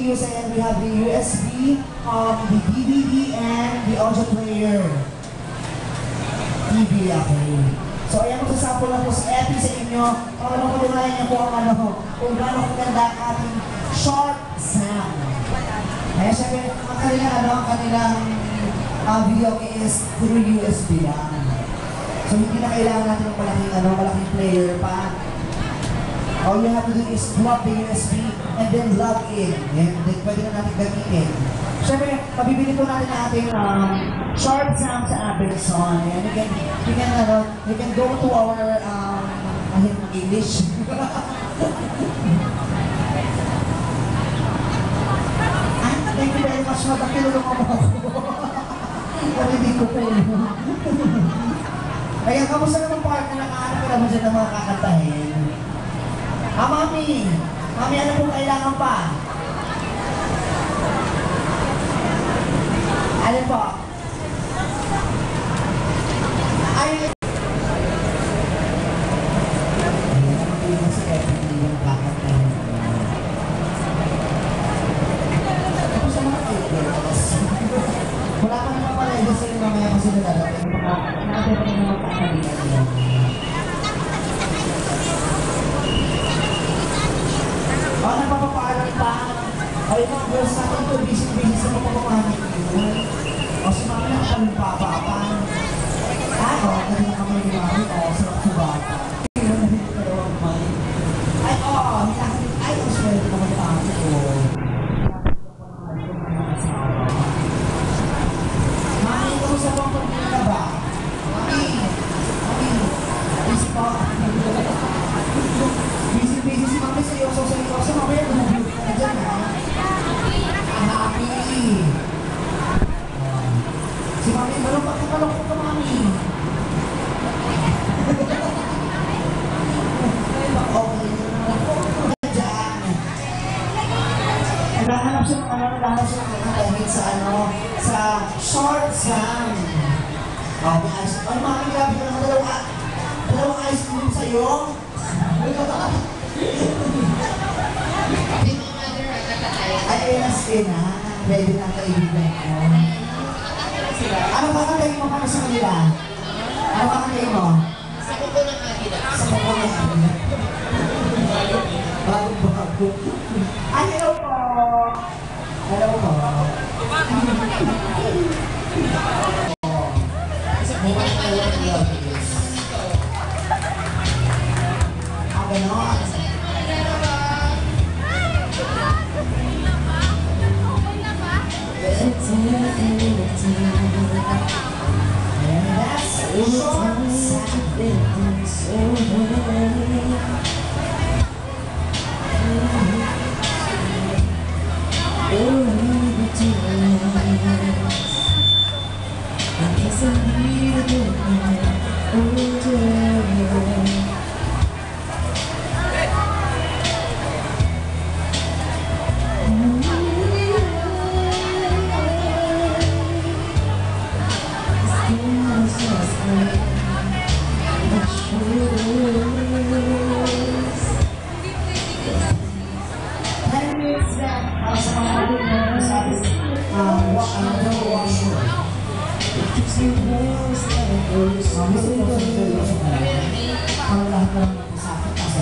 videos and we have the USB, the DVD, and the audio player. TV, okay. So ayan, magsasample lang po si Epi sa inyo para mapatunayan niyo po kung gaano kaganda ang ating short sound. Kaya syempre, ang kanilang video is through USB lang. So hindi na kailangan natin ng malaking player pa. All you have to do is plug the USB and then log in. And then pwede na natin gamitin. Siyempre, mabibili po natin ang ating short sound sa Amazon. And you can go to our English. Thank you very much. Kilulong mo ako. Hindi ko po. Kaya, kamusta naman partner? Nakahanap ko naman siya ng mga kakantahin. Mami! Mami, ano pong kailangan pa? Ano po? Ay! Ayan, naman si Epi yung kakantahin. Tapos sa mga girls. Wala ka naman pala ito sa'yo mamaya kasi nadadating. Natin pa yung mga kakantahin nila. Nagpapapaalam pa. Ay, mga girls natin ito, busy-busy sa magpapapamit nyo. O si mami na kami papapan. Ako, kanina kami ni mami, sarap sa bata. Ay, ay, ang swerte naman yung ate ko. Mami, kamusta po ang pagpili ka ba? Mami, busy po. Busy si mami sa iyo, sa iyo. Sa mami, bumubili ka na dyan, ha? Happy! Si mami, malungkot ka, mami. Okay. Dyan. Naghahanap siya dahil sa short sound. Okay, ice. Ay, mami, grabe ka naman dalawang ice cream sa'yo. Ay, ayun na. Ready na ang kaibigan ko. Ano kakantayin mo para sa kanila? Ano kakantayin mo? Sa kuko ng Agila. Sa kuko ng Agila. Bago. Ay, hello po! Hello po! Ang lahat ng sakit sa